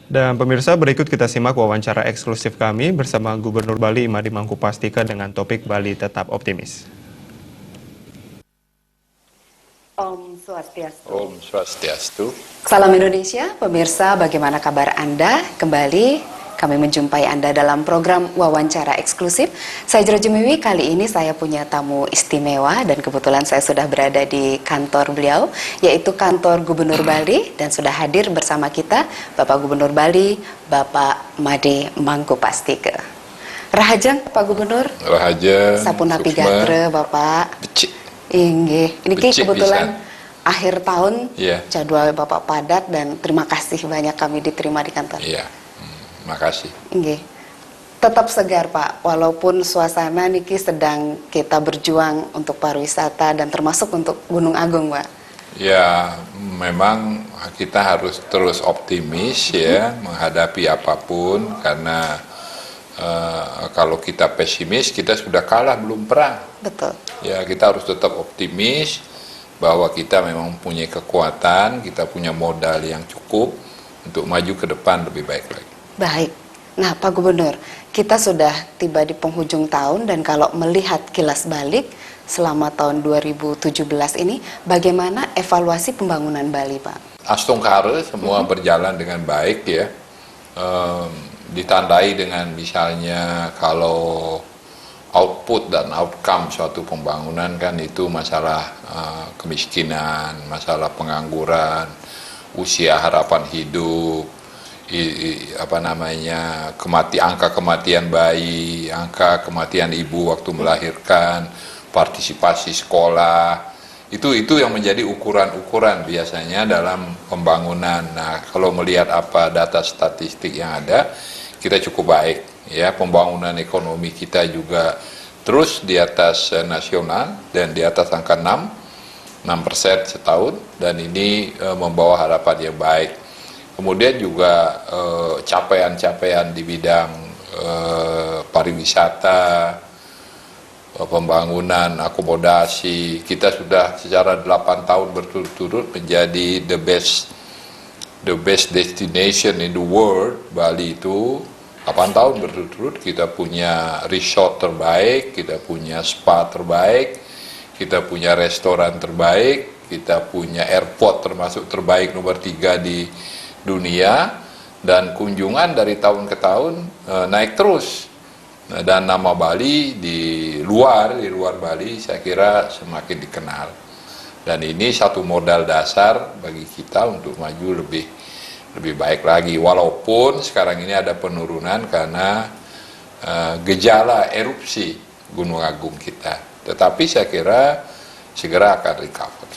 Dan pemirsa, berikut kita simak wawancara eksklusif kami bersama Gubernur Bali Imade Mangkupastika dengan topik Bali Tetap Optimis. Om Swastiastu. Om Swastiastu. Salam Indonesia, pemirsa, bagaimana kabar Anda? Kembali kami menjumpai Anda dalam program wawancara eksklusif. Saya Jero Jumiwi, kali ini saya punya tamu istimewa dan kebetulan saya sudah berada di kantor beliau, yaitu kantor Gubernur Bali, dan sudah hadir bersama kita Bapak Gubernur Bali, Bapak Imade Mangkupastika. Rahajeng Pak Gubernur. Rahajeng. Sapunapi gatre Bapak. Becik. Inggih, ini Becik kebetulan bisa. Akhir tahun, jadwal Bapak padat dan terima kasih banyak kami diterima di kantor. Iya, makasih. Inggih. Tetap segar Pak, walaupun suasana niki sedang kita berjuang untuk pariwisata dan termasuk untuk Gunung Agung Pak. Ya, memang kita harus terus optimis ya menghadapi apapun, karena kalau kita pesimis kita sudah kalah belum perang. Betul. Ya, kita harus tetap optimis bahwa kita memang punya kekuatan, kita punya modal yang cukup untuk maju ke depan lebih baik lagi. Baik. Nah Pak Gubernur, kita sudah tiba di penghujung tahun dan kalau melihat kilas balik selama tahun 2017 ini, bagaimana evaluasi pembangunan Bali Pak? Astungkare semua berjalan dengan baik ya. Ditandai dengan misalnya kalau output dan outcome suatu pembangunan kan itu masalah kemiskinan, masalah pengangguran, usia harapan hidup, angka kematian bayi, angka kematian ibu waktu melahirkan, partisipasi sekolah, itu yang menjadi ukuran-ukuran biasanya dalam pembangunan. Nah, kalau melihat apa data statistik yang ada, kita cukup baik ya. Pembangunan ekonomi kita juga terus di atas nasional dan di atas angka 6% setahun, dan ini membawa harapan yang baik. Kemudian juga capaian-capaian di bidang pariwisata, pembangunan akomodasi, kita sudah secara 8 tahun berturut-turut menjadi the best destination in the world. Bali itu 8 tahun berturut-turut kita punya resort terbaik, kita punya spa terbaik, kita punya restoran terbaik, kita punya airport termasuk terbaik nomor 3 di dunia, dan kunjungan dari tahun ke tahun naik terus. Dan nama Bali di luar Bali saya kira semakin dikenal. Dan ini satu modal dasar bagi kita untuk maju lebih baik lagi. Walaupun sekarang ini ada penurunan karena gejala erupsi Gunung Agung kita. Tetapi saya kira segera akan recover.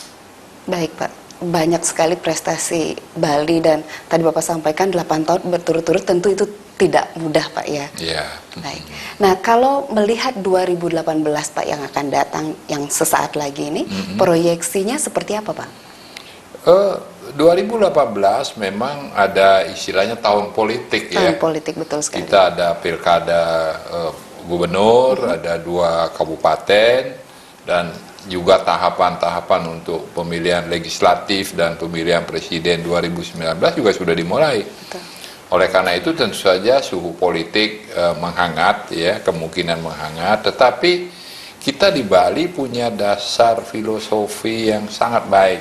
Baik Pak, banyak sekali prestasi Bali dan tadi Bapak sampaikan 8 tahun berturut-turut, tentu itu tidak mudah Pak ya. Iya. Baik. Nah, kalau melihat 2018 Pak yang akan datang, yang sesaat lagi ini, proyeksinya seperti apa Pak? 2018 memang ada istilahnya tahun politik ya. Tahun politik, betul sekali. Kita ada pilkada gubernur, ada 2 kabupaten, dan juga tahapan-tahapan untuk pemilihan legislatif dan pemilihan presiden 2019 juga sudah dimulai. Betul. Oleh karena itu tentu saja suhu politik menghangat ya, kemungkinan menghangat, tetapi kita di Bali punya dasar filosofi yang sangat baik,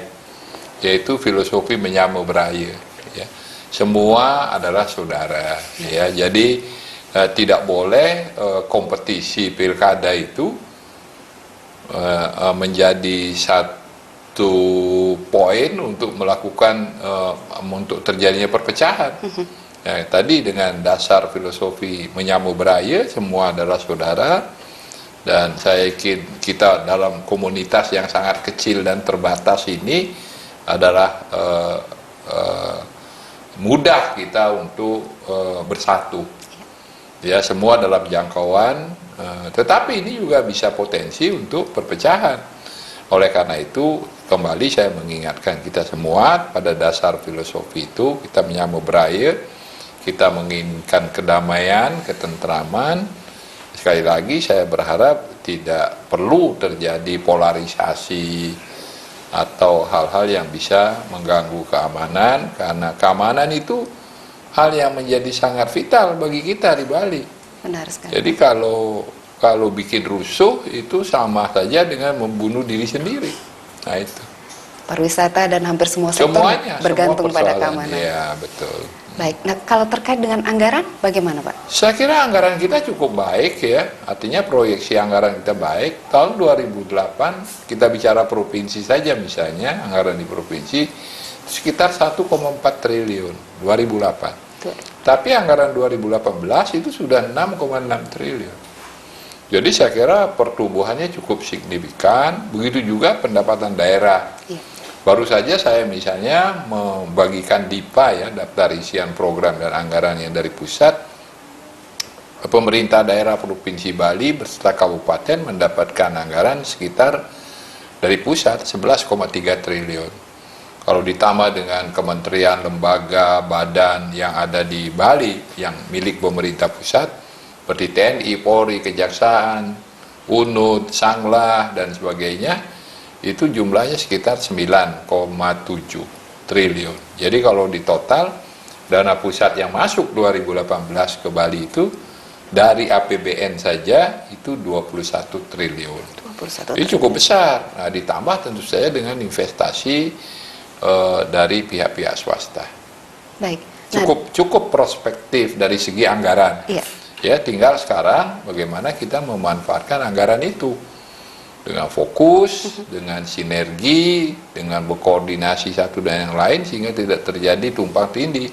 yaitu filosofi menyambut beraya ya. Semua adalah saudara ya. Jadi tidak boleh kompetisi pilkada itu menjadi satu poin untuk melakukan untuk terjadinya perpecahan. Ya, tadi dengan dasar filosofi menyambut beraya, semua adalah saudara, dan saya yakin kita dalam komunitas yang sangat kecil dan terbatas ini adalah mudah kita untuk bersatu. Ya, semua dalam jangkauan, tetapi ini juga bisa potensi untuk perpecahan. Oleh karena itu, kembali saya mengingatkan kita semua pada dasar filosofi itu, kita menyambut beraya, kita menginginkan kedamaian, ketentraman. Sekali lagi saya berharap tidak perlu terjadi polarisasi atau hal-hal yang bisa mengganggu keamanan, karena keamanan itu hal yang menjadi sangat vital bagi kita di Bali. Benar sekali. Jadi kalau bikin rusuh itu sama saja dengan membunuh diri sendiri. Nah itu. Pariwisata dan hampir semua sektor Semuanya, bergantung semua pada persoalan. keamanan. Ya, betul. Baik, nah kalau terkait dengan anggaran, bagaimana Pak? Saya kira anggaran kita cukup baik ya, artinya proyeksi anggaran kita baik. Tahun 2008 kita bicara provinsi saja misalnya, anggaran di provinsi sekitar 1,4 triliun 2008. Tuh. Tapi anggaran 2018 itu sudah 6,6 triliun. Jadi saya kira pertumbuhannya cukup signifikan, begitu juga pendapatan daerah. Iya. Baru saja saya misalnya membagikan DIPA ya, daftar isian program dan anggaran yang dari pusat. Pemerintah daerah Provinsi Bali beserta kabupaten mendapatkan anggaran sekitar dari pusat 11,3 triliun. Kalau ditambah dengan kementerian, lembaga, badan yang ada di Bali yang milik pemerintah pusat seperti TNI, Polri, Kejaksaan, UNUD, Sanglah dan sebagainya, itu jumlahnya sekitar 9,7 triliun. Jadi kalau di total dana pusat yang masuk 2018 ke Bali itu dari APBN saja itu 21 triliun. 21 Ini cukup besar. Nah, ditambah tentu saja dengan investasi dari pihak-pihak swasta. Baik. Nah, Cukup prospektif dari segi anggaran. iya. Ya, tinggal sekarang bagaimana kita memanfaatkan anggaran itu dengan fokus, dengan sinergi, dengan berkoordinasi satu dan yang lain sehingga tidak terjadi tumpang tindih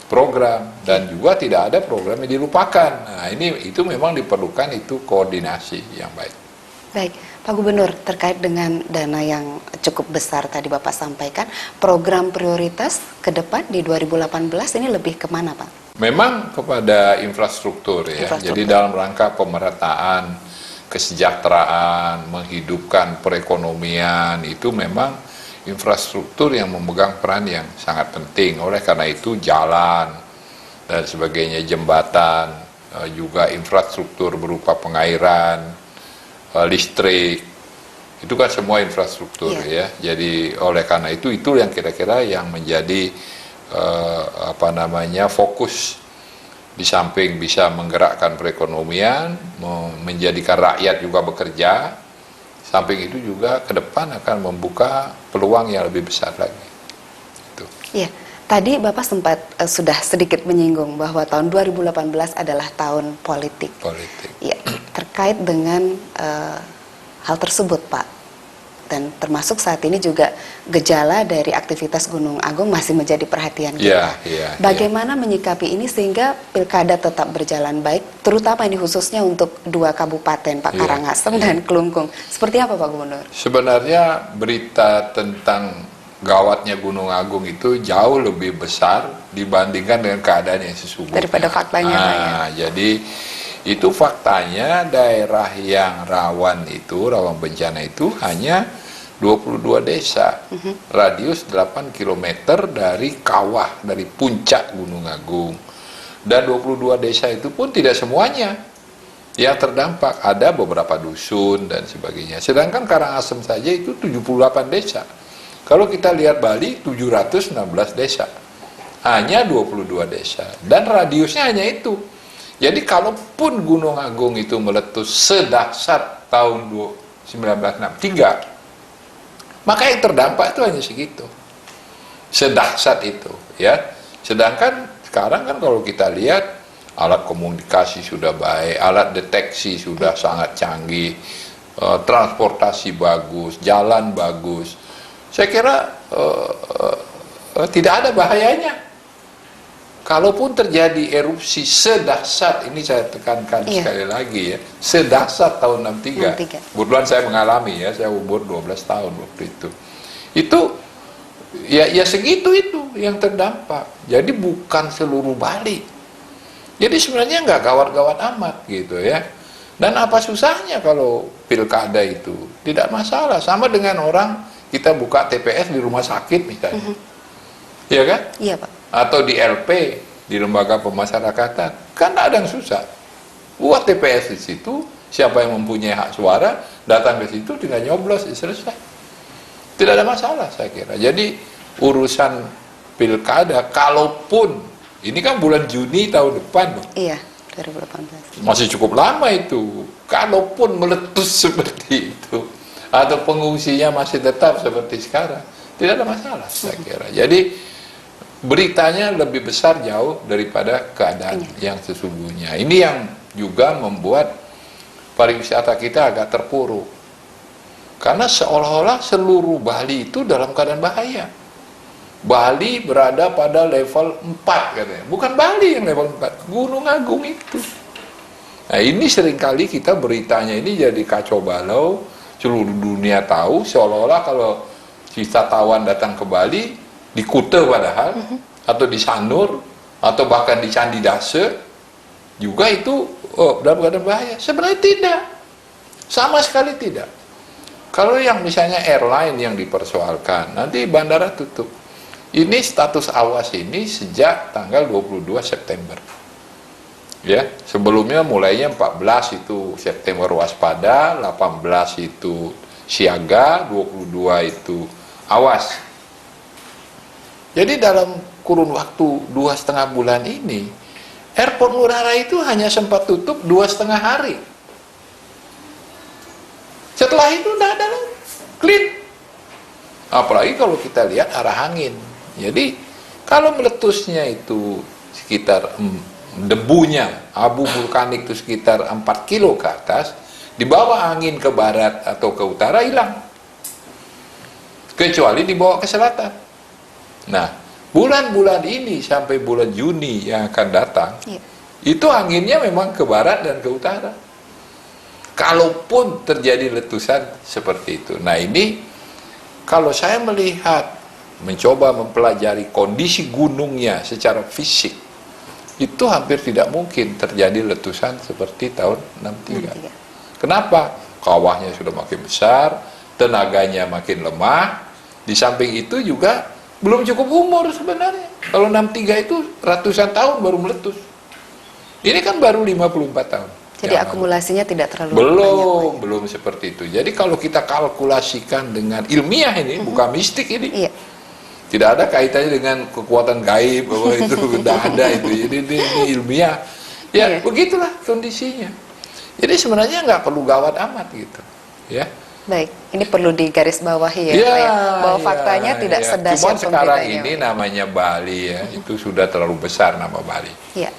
program dan juga tidak ada program yang dilupakan. Nah, itu memang diperlukan itu koordinasi yang baik. Baik, Pak Gubernur, terkait dengan dana yang cukup besar tadi Bapak sampaikan, program prioritas ke depan di 2018 ini lebih kemana Pak? Memang kepada infrastruktur ya. Jadi dalam rangka pemerataan, kesejahteraan, menghidupkan perekonomian, itu memang infrastruktur yang memegang peran yang sangat penting. Oleh karena itu jalan dan sebagainya, jembatan, juga infrastruktur berupa pengairan, listrik, itu kan semua infrastruktur ya. Jadi oleh karena itu yang kira-kira yang menjadi fokus. Di samping bisa menggerakkan perekonomian, menjadikan rakyat juga bekerja, samping itu juga ke depan akan membuka peluang yang lebih besar lagi. Itu. Iya, tadi Bapak sempat sudah sedikit menyinggung bahwa tahun 2018 adalah tahun politik. Iya, terkait dengan hal tersebut Pak. Dan termasuk saat ini juga gejala dari aktivitas Gunung Agung masih menjadi perhatian kita. Bagaimana menyikapi ini sehingga pilkada tetap berjalan baik, terutama ini khususnya untuk dua kabupaten, Pak, Karangasem dan Kelungkung. Seperti apa Pak Gubernur? Sebenarnya berita tentang gawatnya Gunung Agung itu jauh lebih besar dibandingkan dengan keadaan yang sesungguhnya. Daripada faktanya. Jadi itu faktanya daerah yang rawan bencana itu hanya 22 desa, radius 8 km dari kawah, dari puncak Gunung Agung. Dan 22 desa itu pun tidak semuanya yang terdampak, ada beberapa dusun dan sebagainya. Sedangkan Karangasem saja itu 78 desa. Kalau kita lihat Bali 716 desa, hanya 22 desa, dan radiusnya hanya itu. Jadi kalaupun Gunung Agung itu meletus sedahsyat tahun 1963, maka yang terdampak itu hanya segitu, sedahsyat itu, ya. Sedangkan sekarang kan kalau kita lihat alat komunikasi sudah baik, alat deteksi sudah sangat canggih, transportasi bagus, jalan bagus. Saya kira tidak ada bahayanya. Kalaupun terjadi erupsi sedahsyat, ini saya tekankan sekali lagi ya, sedahsyat tahun 63. Kebetulan saya mengalami ya, saya umur 12 tahun waktu itu. Itu ya segitu itu yang terdampak. Jadi bukan seluruh Bali. Jadi sebenarnya nggak gawat-gawat amat gitu ya. Dan apa susahnya kalau pilkada itu? Tidak masalah. Sama dengan orang kita buka TPS di rumah sakit misalnya. Iya kan? Iya Pak. Atau di LP, di lembaga pemasyarakatan, kan tidak ada yang susah. Buat TPS di situ, siapa yang mempunyai hak suara, datang ke situ tinggal nyoblos, selesai. Tidak ada masalah saya kira. Jadi urusan pilkada, kalaupun Ini kan bulan Juni tahun depan loh. Iya, 2018. Masih cukup lama itu. Kalaupun meletus seperti itu, atau pengungsinya masih tetap seperti sekarang, tidak ada masalah saya kira. Jadi beritanya lebih besar jauh daripada keadaan yang sesungguhnya. Ini yang juga membuat pariwisata kita agak terpuruk. Karena seolah-olah seluruh Bali itu dalam keadaan bahaya. Bali berada pada level 4 katanya. Bukan Bali yang level 4, Gunung Agung itu. Nah ini seringkali kita beritanya ini jadi kacau balau, seluruh dunia tahu, seolah-olah kalau wisatawan datang ke Bali, di Kuta padahal, atau di Sanur, atau bahkan di Candi Dase, juga itu dalam keadaan bahaya. Sebenarnya tidak. Sama sekali tidak. Kalau yang misalnya airline yang dipersoalkan, nanti bandara tutup. Ini status awas ini sejak tanggal 22 September. Ya, sebelumnya mulainya 14 itu September waspada, 18 itu siaga, 22 itu awas. Jadi dalam kurun waktu 2,5 bulan ini, airport Ngurah Rai itu hanya sempat tutup 2,5 hari. Setelah itu udah ada clean. Apalagi kalau kita lihat arah angin. Jadi kalau meletusnya itu sekitar debunya, abu vulkanik itu sekitar 4 kilo ke atas, dibawa angin ke barat atau ke utara hilang. Kecuali dibawa ke selatan. Nah, bulan-bulan ini sampai bulan Juni yang akan datang, itu anginnya memang ke barat dan ke utara. Kalaupun terjadi letusan seperti itu. Nah ini, kalau saya melihat, mencoba mempelajari kondisi gunungnya secara fisik, itu hampir tidak mungkin terjadi letusan seperti tahun 63. Kenapa? Kawahnya sudah makin besar, tenaganya makin lemah, di samping itu juga belum cukup umur sebenarnya. Kalau 63 itu ratusan tahun baru meletus. Ini kan baru 54 tahun. Jadi akumulasinya tidak terlalu banyak. Belum seperti itu. Jadi kalau kita kalkulasikan dengan ilmiah ini, bukan mistik ini. Iya. Tidak ada kaitannya dengan kekuatan gaib bahwa itu tidak ada itu. Jadi ini ilmiah. Ya, begitulah kondisinya. Jadi sebenarnya nggak perlu gawat amat gitu. Ya. Baik, ini perlu digarisbawahi ya, Pak ya. Bahwa faktanya tidak sedahsyat Cuman sekarang pemberitanya. ini namanya Bali ya, itu sudah terlalu besar nama Bali. Iya.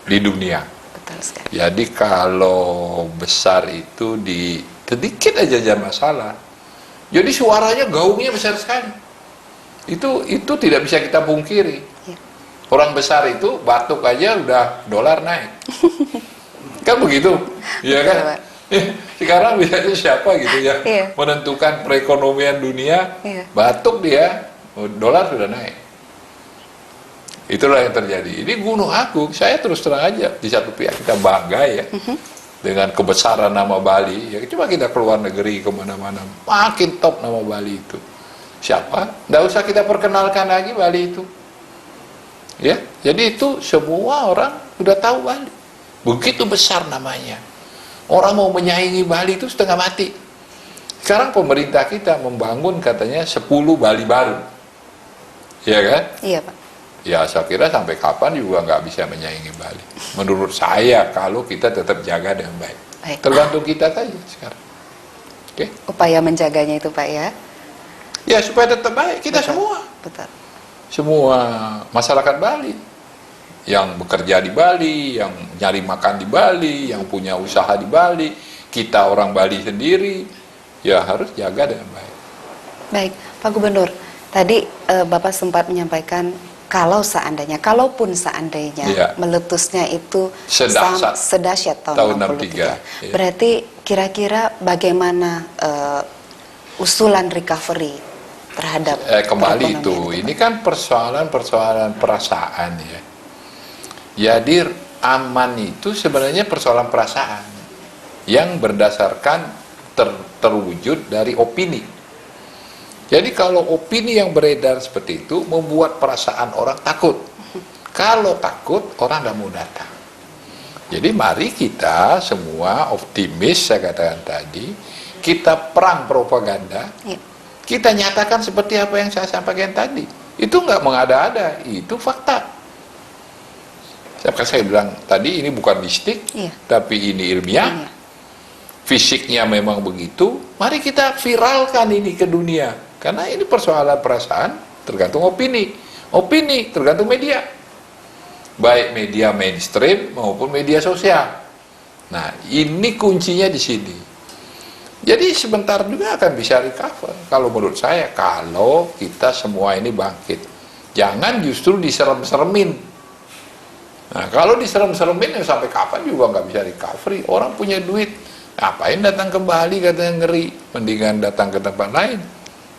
Di dunia. Betul sekali. Jadi kalau besar itu di sedikit aja masalah. Jadi suaranya gaungnya besar sekali. Itu tidak bisa kita pungkiri. Ya. Orang besar itu batuk aja udah dolar naik. Kan begitu, ya kan? Sekarang biasanya siapa gitu ya menentukan perekonomian dunia, batuk dia, dolar sudah naik. Itulah yang terjadi. Ini Gunung Agung, saya terus terang aja, di satu pihak kita bangga ya dengan kebesaran nama Bali. Ya coba kita keluar negeri kemana-mana, makin top nama Bali itu. Siapa? Nggak usah kita perkenalkan lagi Bali itu. Ya, jadi itu semua orang udah tahu Bali. Begitu besar namanya. Orang mau menyaingi Bali itu setengah mati. Sekarang pemerintah kita membangun katanya 10 Bali baru. Iya kan? Iya, Pak. Ya, saya kira sampai kapan juga nggak bisa menyaingi Bali. Menurut saya, kalau kita tetap jaga dengan baik. Tergantung kita saja sekarang. Oke? Upaya menjaganya itu, Pak ya? Ya, supaya tetap baik. Kita semua. Betul. Semua masyarakat Bali. Yang bekerja di Bali, yang nyari makan di Bali, yang punya usaha di Bali, kita orang Bali sendiri, ya harus jaga dengan baik. Baik, Pak Gubernur, tadi Bapak sempat menyampaikan kalaupun seandainya meletusnya itu sedahsyat tahun 63. Berarti kira-kira bagaimana usulan recovery terhadap kembali itu? Ini kan persoalan perasaan ya. Jadi aman itu sebenarnya persoalan perasaan yang berdasarkan terwujud dari opini. Jadi kalau opini yang beredar seperti itu membuat perasaan orang takut. Kalau takut orang tidak mau datang. Jadi mari kita semua optimis, saya katakan tadi, kita perang propaganda, kita nyatakan seperti apa yang saya sampaikan tadi. Itu nggak mengada-ada, itu fakta. Maka saya bilang tadi ini bukan mistik, Iya. tapi ini ilmiah. Iya. Fisiknya memang begitu. Mari kita viralkan ini ke dunia. Karena ini persoalan perasaan tergantung opini. Opini tergantung media. Baik media mainstream maupun media sosial. Nah, ini kuncinya di sini. Jadi sebentar juga akan bisa recover. Kalau menurut saya, kalau kita semua ini bangkit. Jangan justru diserem-seremin. Nah, kalau diserem-seremin ya sampai kapan juga nggak bisa recovery. Orang punya duit, ngapain datang ke Bali katanya ngeri. Mendingan datang ke tempat lain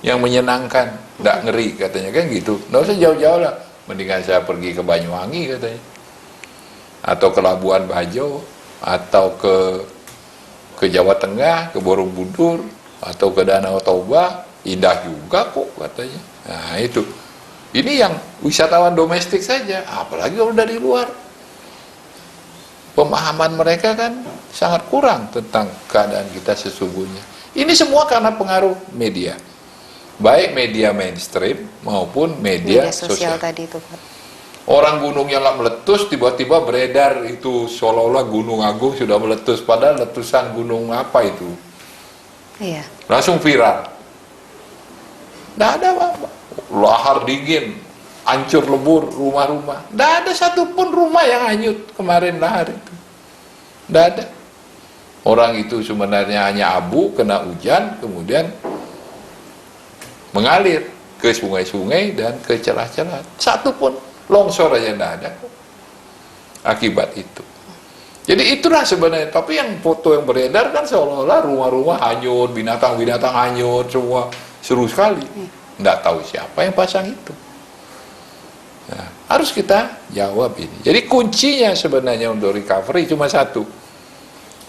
yang menyenangkan, nggak ngeri katanya kan gitu. Nggak usah jauh-jauh lah. Mendingan saya pergi ke Banyuwangi katanya. Atau ke Labuan Bajo, atau ke Jawa Tengah, ke Borobudur, atau ke Danau Toba, indah juga kok katanya. Nah itu, ini yang wisatawan domestik saja, apalagi kalau dari luar. Pemahaman mereka kan sangat kurang tentang keadaan kita sesungguhnya. Ini semua karena pengaruh media, baik media mainstream maupun media sosial. tadi itu, Pak. Orang gunungnya lah meletus, tiba-tiba beredar itu seolah-olah Gunung Agung sudah meletus, padahal letusan gunung apa itu? Iya. Langsung viral. Nggak ada apa-apa. Lahar dingin, hancur lebur rumah-rumah. Nggak ada satupun rumah yang hanyut kemarin lahar itu. Nggak ada. Orang itu sebenarnya hanya abu, kena hujan, kemudian mengalir ke sungai-sungai dan ke celah-celah. Satupun longsor aja nggak ada kok. Akibat itu. Jadi itulah sebenarnya. Tapi yang foto yang beredar kan seolah-olah rumah-rumah hanyut, binatang-binatang hanyut, semua seru sekali. Nggak tahu siapa yang pasang itu. Nah, harus kita jawab ini. Jadi kuncinya sebenarnya untuk recovery cuma satu.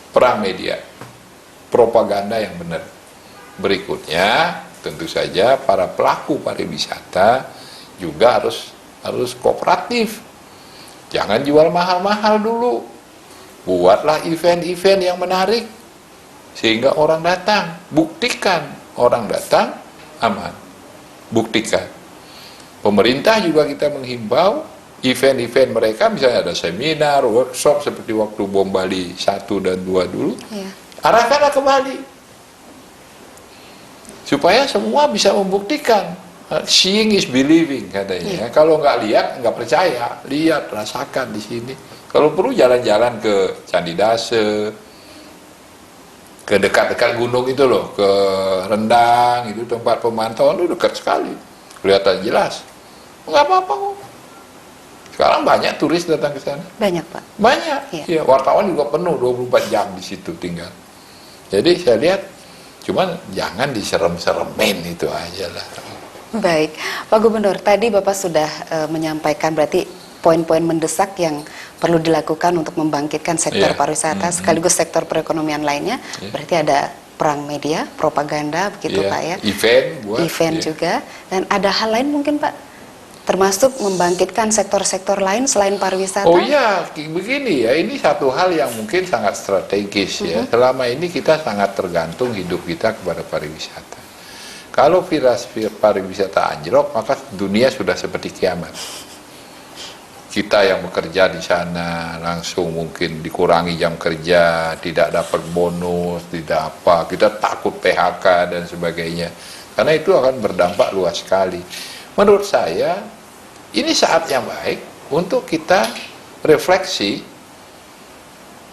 Perang media. Propaganda yang benar. Berikutnya, tentu saja para pelaku pariwisata juga harus kooperatif. Jangan jual mahal-mahal dulu. Buatlah event-event yang menarik sehingga orang datang. Buktikan orang datang aman. Buktikan. Pemerintah juga kita menghimbau event-event mereka, misalnya ada seminar, workshop seperti waktu Bom Bali 1 dan 2 dulu. Iya. Arahkanlah ke Bali. Supaya semua bisa membuktikan. Seeing is believing katanya. Kalau nggak lihat, nggak percaya. Lihat, rasakan di sini. Kalau perlu jalan-jalan ke Candi Dase, ke dekat-dekat gunung itu loh, ke Rendang, itu tempat pemantauan itu dekat sekali. Kelihatan jelas. Nggak apa-apa kok. Sekarang banyak turis datang ke sana. Banyak, Pak. Banyak. Iya. Ya, wartawan juga penuh 24 jam di situ tinggal. Jadi saya lihat, cuman jangan diserem-seremin itu aja lah. Baik, Pak Gubernur, tadi Bapak sudah menyampaikan berarti poin-poin mendesak yang perlu dilakukan untuk membangkitkan sektor Iya. pariwisata sekaligus sektor perekonomian lainnya. Iya. Berarti ada perang media, propaganda, begitu Iya. Pak ya. Event iya. Juga, dan ada hal lain mungkin Pak, termasuk membangkitkan sektor-sektor lain selain pariwisata. Oh iya, begini ya, ini satu hal yang mungkin sangat strategis ya. Selama ini kita sangat tergantung hidup kita kepada pariwisata. Kalau pariwisata anjlok, maka dunia sudah seperti kiamat. Kita yang bekerja di sana langsung mungkin dikurangi jam kerja, tidak dapat bonus, tidak apa, kita takut PHK dan sebagainya. Karena itu akan berdampak luas sekali. Menurut saya, ini saat yang baik untuk kita refleksi,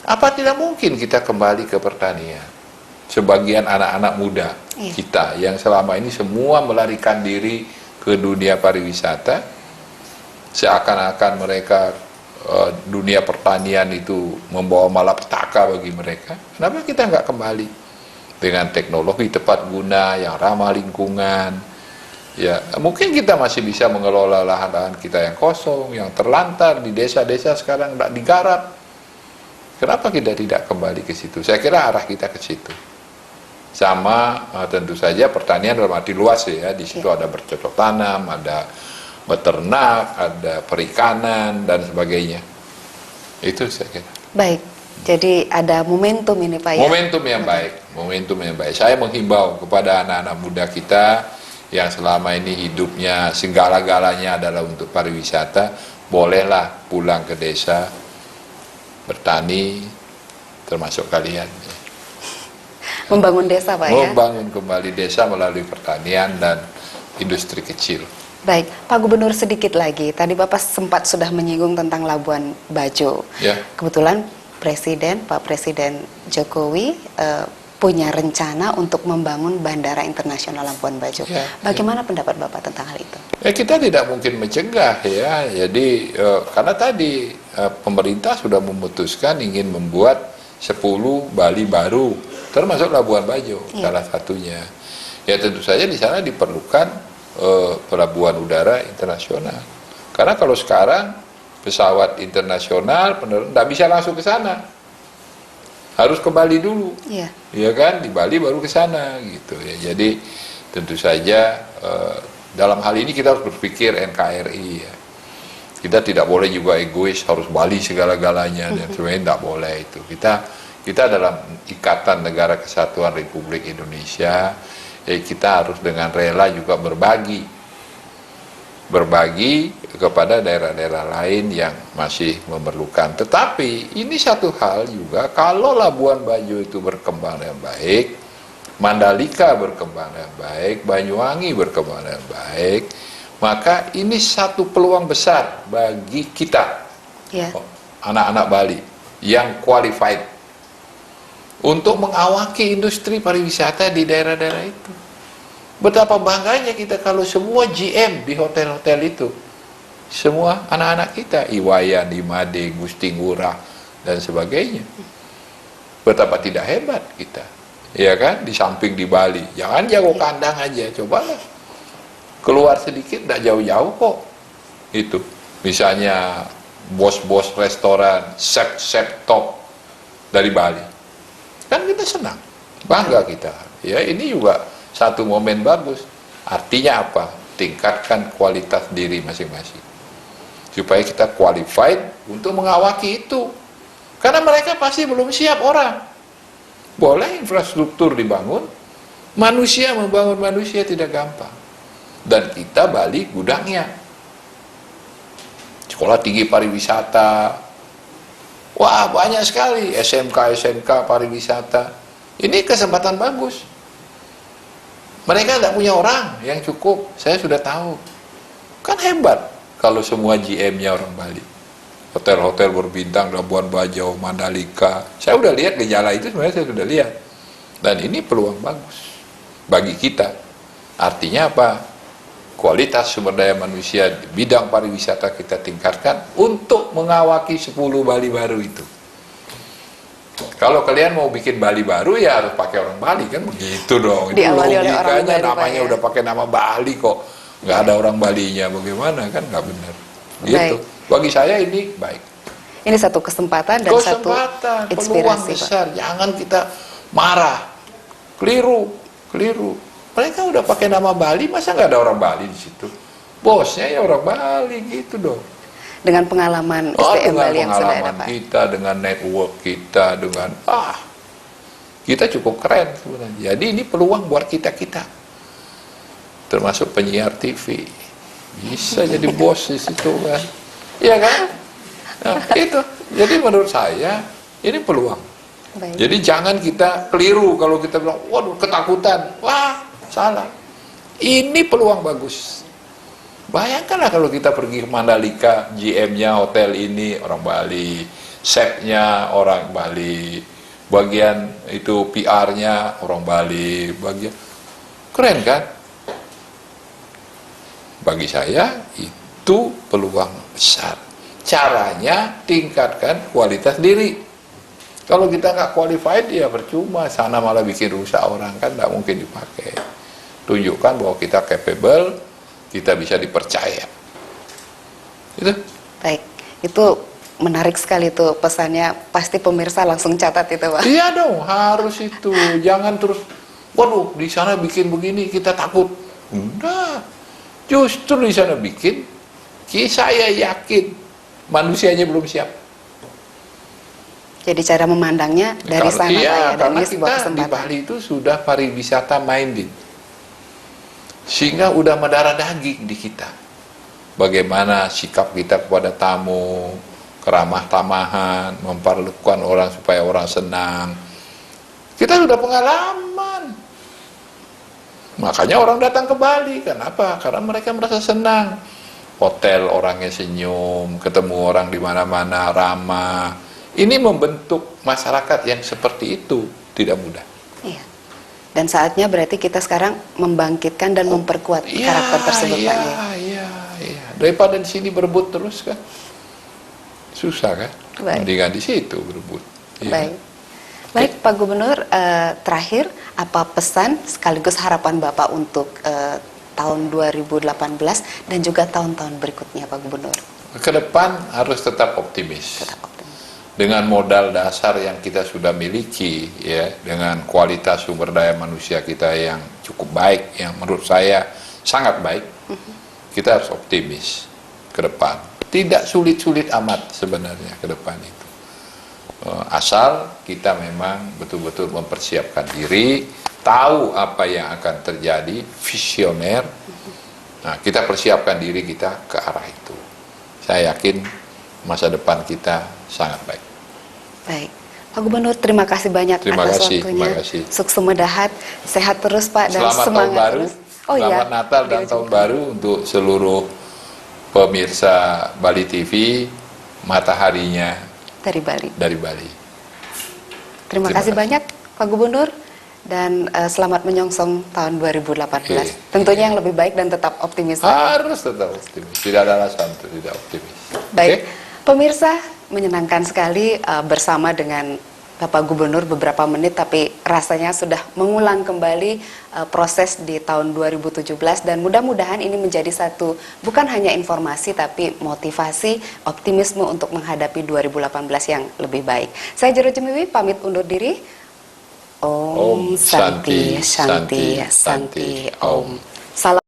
apa tidak mungkin kita kembali ke pertanian? Sebagian anak-anak muda kita yang selama ini semua melarikan diri ke dunia pariwisata, seakan-akan mereka dunia pertanian itu membawa malapetaka bagi mereka. Kenapa kita nggak kembali dengan teknologi tepat guna yang ramah lingkungan? Ya, mungkin kita masih bisa mengelola lahan-lahan kita yang kosong, yang terlantar di desa-desa sekarang nggak digarap. Kenapa kita tidak kembali ke situ? Saya kira arah kita ke situ. Sama tentu saja pertanian dalam arti luas ya. Di situ ada bercocok tanam, ada beternak, ada perikanan dan sebagainya. Itu saya kira. Baik, jadi ada momentum ini Pak ya. Momentum yang baik, momentum yang baik. Saya menghimbau kepada anak-anak muda kita yang selama ini hidupnya segala-galanya adalah untuk pariwisata, bolehlah pulang ke desa, bertani, termasuk kalian. Membangun desa, Pak, ya? Membangun kembali desa melalui pertanian dan industri kecil. Baik, Pak Gubernur, sedikit lagi. Tadi Bapak sempat sudah menyinggung tentang Labuan Bajo. Ya. Kebetulan Pak Presiden Jokowi punya rencana untuk membangun Bandara Internasional Labuan Bajo. Ya, Bagaimana pendapat Bapak tentang hal itu? Kita tidak mungkin mencegah ya. Jadi karena tadi pemerintah sudah memutuskan ingin membuat 10 Bali baru, termasuk Labuan Bajo salah satunya. Ya tentu saja di sana diperlukan pelabuhan udara internasional. Karena kalau sekarang pesawat internasional tidak bisa langsung ke sana, harus ke Bali dulu. Iya. Ya kan, di Bali baru ke sana gitu ya. Jadi tentu saja dalam hal ini kita harus berpikir NKRI ya. Kita tidak boleh juga egois harus Bali segala-galanya dan sebenarnya tidak boleh itu. Kita dalam ikatan negara kesatuan Republik Indonesia, kita harus dengan rela juga berbagi kepada daerah-daerah lain yang masih memerlukan. Tetapi ini satu hal juga, kalau Labuan Bajo itu berkembang dengan baik, Mandalika berkembang dengan baik, Banyuwangi berkembang dengan baik, maka ini satu peluang besar bagi kita, anak-anak Bali yang qualified untuk mengawaki industri pariwisata di daerah-daerah itu. Betapa bangganya kita kalau semua GM di hotel-hotel itu, semua anak-anak kita, Iwayan, Imade, Gusti Ngurah, dan sebagainya. Betapa tidak hebat kita, ya kan? Di samping di Bali, jangan jago kandang aja, cobalah keluar sedikit, tidak jauh-jauh kok. Itu, misalnya bos-bos restoran, chef top dari Bali, kan kita senang, bangga kita. Ya ini juga satu momen bagus. Artinya apa? Tingkatkan kualitas diri masing-masing, supaya kita qualified untuk mengawaki itu. Karena mereka pasti belum siap orang. Boleh infrastruktur dibangun, manusia membangun manusia tidak gampang. Dan kita Bali gudangnya. Sekolah tinggi pariwisata. Wah, banyak sekali SMK pariwisata. Ini kesempatan bagus. Mereka tidak punya orang yang cukup, saya sudah tahu. Kan hebat kalau semua GM-nya orang Bali. Hotel-hotel berbintang, Labuan Bajo, Mandalika. Saya sudah lihat gejala itu, sebenarnya saya sudah lihat. Dan ini peluang bagus bagi kita. Artinya apa? Kualitas sumber daya manusia di bidang pariwisata kita tingkatkan untuk mengawaki 10 Bali baru itu. Kalau kalian mau bikin Bali baru ya harus pakai orang Bali, kan begitu dong. Itu logikanya, namanya udah pakai nama Bali kok nggak ada orang Balinya, bagaimana? Kan nggak benar. Gitu. Bagi saya ini baik. Ini satu kesempatan dan satu inspirasi, peluang besar. Pak. Jangan kita marah, keliru. Mereka udah pakai nama Bali, masa nggak ada orang Bali di situ? Bosnya ya orang Bali gitu dong. Dengan pengalaman SDM Bali yang sudah ada, Pak. Kita, dengan network kita, dengan kita cukup keren sebenarnya. Jadi ini peluang buat kita, termasuk penyiar TV, bisa jadi bos di situ kan, iya kan? Nah, itu. Jadi menurut saya ini peluang. Baik. Jadi jangan kita keliru kalau kita bilang, waduh ketakutan, wah salah. Ini peluang bagus. Bayangkanlah kalau kita pergi ke Mandalika, GM-nya hotel ini orang Bali, chef-nya orang Bali, bagian itu PR-nya orang Bali, bagian keren kan? Bagi saya itu peluang besar. Caranya tingkatkan kualitas diri. Kalau kita nggak qualified ya percuma, sana malah bikin rusak orang, kan nggak mungkin dipakai. Tunjukkan bahwa kita capable, kita bisa dipercaya. Itu. Baik, itu menarik sekali tuh pesannya. Pasti pemirsa langsung catat itu, Pak. Iya dong, harus itu. Jangan terus, waduh di sana bikin begini kita takut. Enggak, justru di sana bikin, saya yakin manusianya belum siap. Jadi cara memandangnya dari sana, Pak, ya, dan karena ini sebuah kita kesempatan. di Bali itu sudah pariwisata minded, sehingga udah mendarah daging di kita. Bagaimana sikap kita kepada tamu, keramah tamahan, memperlakukan orang supaya orang senang. Kita sudah pengalaman. Makanya orang datang ke Bali. Kenapa? Karena mereka merasa senang. Hotel orangnya senyum, ketemu orang di mana-mana ramah. Ini membentuk masyarakat yang seperti itu tidak mudah. Iya. Dan saatnya berarti kita sekarang membangkitkan dan memperkuat karakter tersebut, Pak. Iya. Daripada di sini berebut terus kan, susah kan? Baik. Mendingan di situ berebut. Iya. Baik, Pak Gubernur, terakhir apa pesan sekaligus harapan Bapak untuk tahun 2018 dan juga tahun-tahun berikutnya, Pak Gubernur? Ke depan harus tetap optimis. Tetap optimis. Dengan modal dasar yang kita sudah miliki, ya, dengan kualitas sumber daya manusia kita yang cukup baik, yang menurut saya sangat baik, kita harus optimis ke depan. Tidak sulit-sulit amat sebenarnya ke depan itu. Asal kita memang betul-betul mempersiapkan diri, tahu apa yang akan terjadi, visioner. Nah, kita persiapkan diri kita ke arah itu. Saya yakin masa depan kita sangat baik. Baik, Pak Gubernur, terima kasih banyak atas waktunya. Terima kasih. Sukses medahat, sehat terus Pak, dan Selamat semangat tahun baru. terus. Oh Selamat iya, Natal dan tahun baru untuk seluruh pemirsa Bali TV, mataharinya dari Bali. dari Bali. Terima kasih banyak Pak Gubernur, dan selamat menyongsong tahun 2018. Oke. Tentunya yang lebih baik dan tetap optimis. Harus tetap optimis. Tidak ada alasan untuk tidak optimis. Baik, Oke? pemirsa, menyenangkan sekali bersama dengan Bapak Gubernur beberapa menit, tapi rasanya sudah mengulang kembali proses di tahun 2017, dan mudah-mudahan ini menjadi satu, bukan hanya informasi, tapi motivasi, optimisme untuk menghadapi 2018 yang lebih baik. Saya Jero Jemiwi, pamit undur diri. Om Santi, Santi, Santi, Om. Salam.